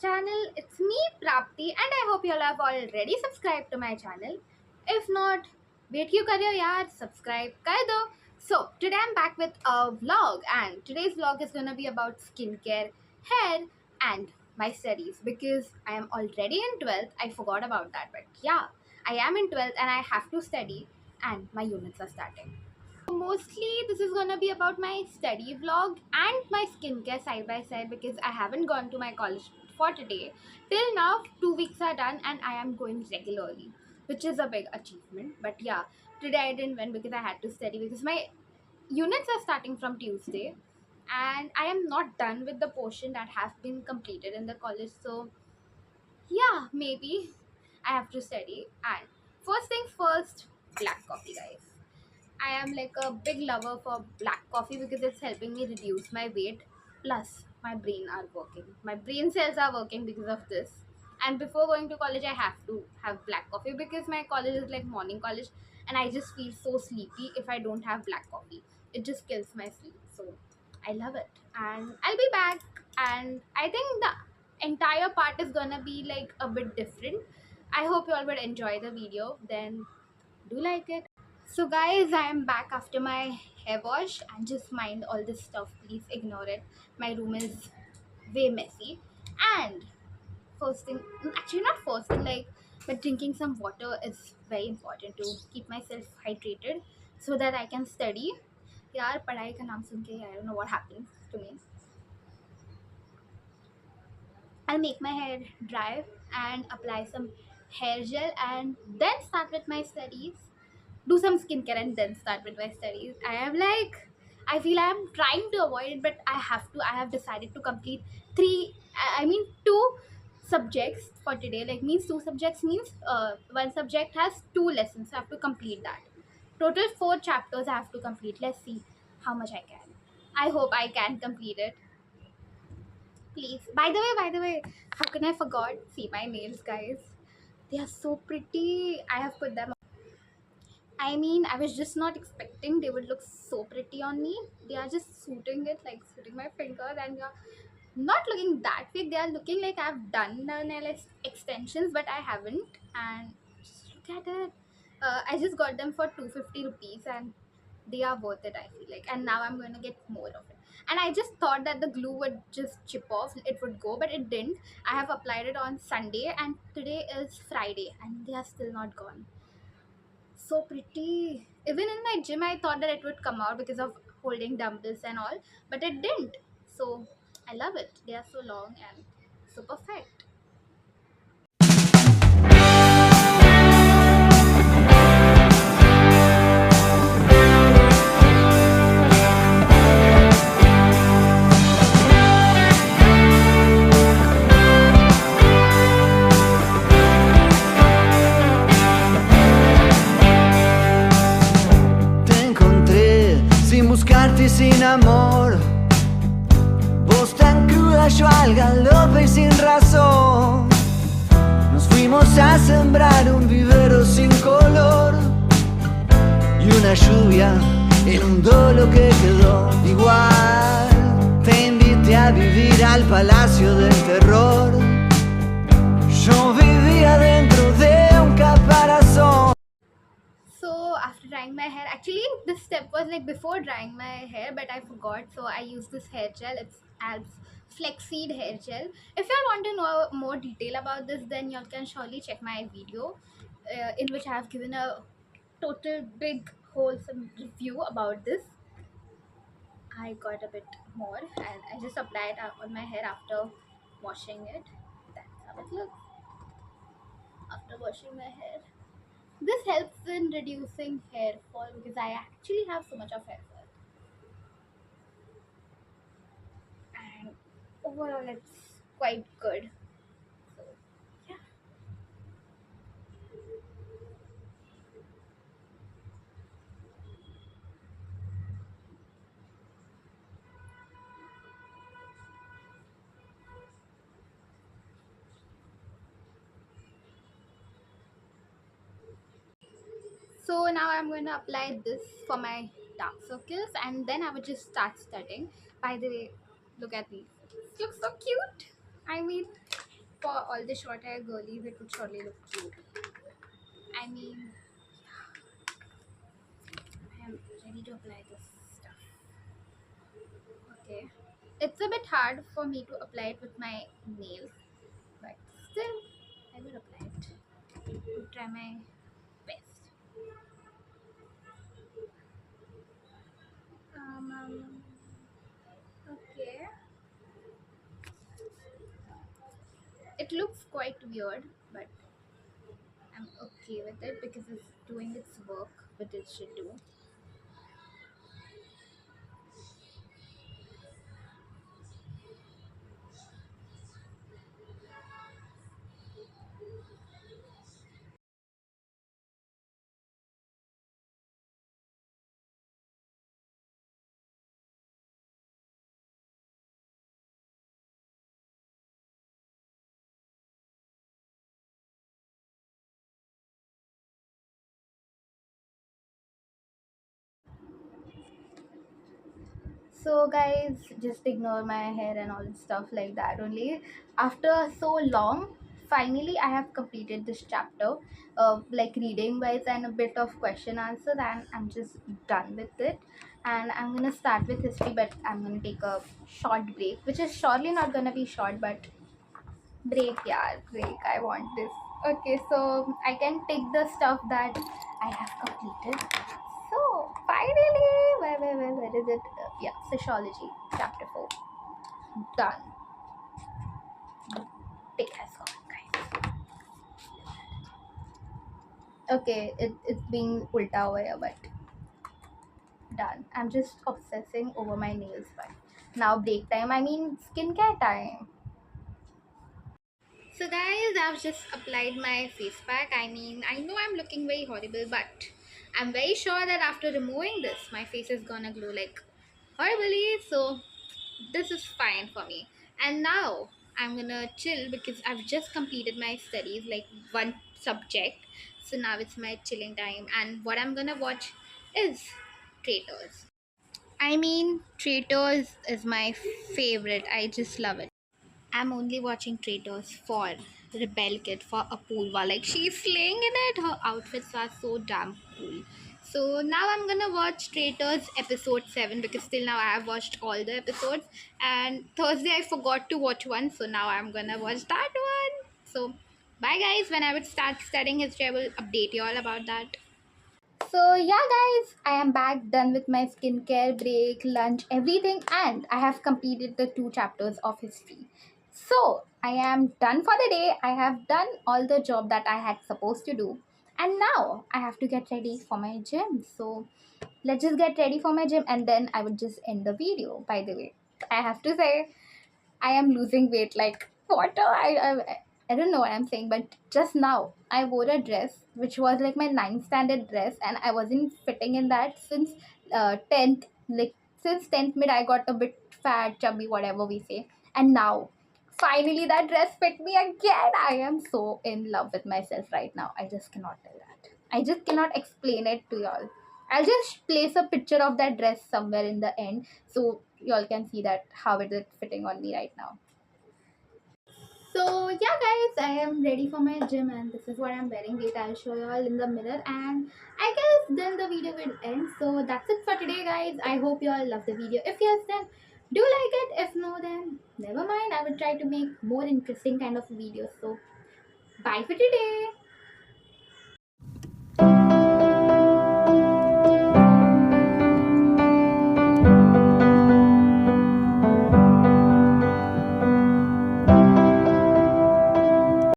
channel. It's me, Prapti, and I hope you all have already subscribed to my channel. If not, wait you kar rahe ho yaar, subscribe kar do. So, today I'm back with a vlog, and today's vlog is gonna be about skincare, hair, and my studies because I am already in 12th. I forgot about that, but yeah, I am in 12th and I have to study, and my units are starting. Mostly this is gonna be about my study vlog and my skincare side by side because I haven't gone to my college for today. Till now, 2 weeks are done and I am going regularly, which is a big achievement. But yeah, today I didn't win because I had to study because my units are starting from Tuesday and I am not done with the portion that have been completed in the college. So yeah, maybe I have to study. And first things first, black coffee, guys. I am like a big lover for black coffee because it's helping me reduce my weight. Plus, my brain are working. My brain cells are working because of this. And before going to college, I have to have black coffee because my college is like morning college, and I just feel so sleepy if I don't have black coffee. It just kills my sleep. So I love it, and I'll be back. And I think the entire part is gonna be like a bit different. I hope you all would enjoy the video. Then do like it. So guys, I am back after my hair wash and just mind all this stuff. Please ignore it. My room is way messy. And first thing, actually not first thing, like, but drinking some water is very important to keep myself hydrated so that I can study. यार पढ़ाई का नाम सुन के I don't know what happened to me. I'll make my hair dry and apply some hair gel and then start with my studies. Do some skincare and then start with my studies. I feel I am trying to avoid it, but I have decided to complete two subjects for today. Like, means two subjects means one subject has two lessons. So I have to complete that. Total 4 chapters I have to complete. Let's see how much I can. I hope I can complete it. Please. By the way, how can I forgot? See my nails, guys. They are so pretty. I have put them. I mean, I was just not expecting they would look so pretty on me. They are just suiting it, like suiting my fingers, and they're not looking that fake. They are looking like I've done the nail extensions, but I haven't. And just look at it. I just got them for 250 rupees, and they are worth it, I feel like. And now I'm going to get more of it. And I just thought that the glue would just chip off, it would go, but it didn't. I have applied it on Sunday, and today is Friday, and they are still not gone. So pretty. Even in my gym, I thought that it would come out because of holding dumbbells and all, but it didn't. So I love it. They are so long and so perfect. Te encontré sin buscarte y sin amor. Vos tan cruda, yo al galope y sin razón. Nos fuimos a sembrar un vivero sin color. Y una lluvia inundó lo que quedó igual. Te invité a vivir al palacio del terror. Yo vivía dentro de un caparazón. So after drying my hair, actually this step was like before drying my hair, but I forgot. So I used this hair gel. It's Alps Flexied hair gel. If y'all want to know more detail about this, then y'all can surely check my video in which I have given a total big wholesome review about this. I got a bit more and I just applied it on my hair after washing it. That's how it looks after washing my hair. This helps in reducing hair fall because I actually have so much of hair fall. And overall it's quite good. So yeah. So now I'm going to apply this for my dark circles and then I would just start studying. By the way, look at these. Looks so cute. I mean, for all the short hair girlies, it would surely look cute. I mean, I am ready to apply this stuff. Okay. It's a bit hard for me to apply it with my nails, but still, I will apply it. I'll try my best. Okay. It looks quite weird, but I'm okay with it because it's doing its work, what it should do. So guys, just ignore my hair and all stuff like that only. After so long, finally I have completed this chapter of like reading wise and a bit of question answer, and I'm just done with it. And I'm gonna start with history, but I'm gonna take a short break, which is surely not gonna be short, but break, yeah, break. I want this. Okay, so I can take the stuff that I have completed. So finally, where is it? Yeah, sociology, chapter 4, done. Tick has gone, guys. Okay, it's being ulta over here, but done. I'm just obsessing over my nails, but now break time. I mean skincare time. So guys, I've just applied my face pack. I mean, I know I'm looking very horrible, but I'm very sure that after removing this, my face is gonna glow like horribly. So this is fine for me. And now I'm gonna chill because I've just completed my studies, like one subject. So now it's my chilling time, and what I'm gonna watch is Traitors. I mean, Traitors is my favorite. I just love it. I'm only watching Traitors for Rebel Kid, for Apurva. Like, she's slaying in it. Her outfits are so damn cool. So now I'm gonna watch Traitors episode 7 because till now I have watched all the episodes. And Thursday I forgot to watch one, so now I'm gonna watch that one. So bye guys. When I would start studying history, I will update you all about that. So yeah guys, I am back, done with my skincare, break, lunch, everything, and I have completed the 2 chapters of history. So I am done for the day. I have done all the job that I had supposed to do. And now I have to get ready for my gym. So let's just get ready for my gym and then I would just end the video. By the way, I have to say I am losing weight like water. I don't know what I'm saying, but just now I wore a dress which was like my ninth standard dress, and I wasn't fitting in that since 10th. Like since 10th mid, I got a bit fat, chubby, whatever we say, and now finally that dress fit me again. I am so in love with myself right now. I just cannot tell that. I just cannot explain it to y'all. I'll just place a picture of that dress somewhere in the end so y'all can see that how it is fitting on me right now. So yeah guys, I am ready for my gym and this is what I'm wearing. Wait, I'll show you all in the mirror, and I guess then the video will end. So that's it for today guys. I hope you all love the video. If yes, then do like it. If no, then never mind. I will try to make more interesting kind of videos. So bye for today.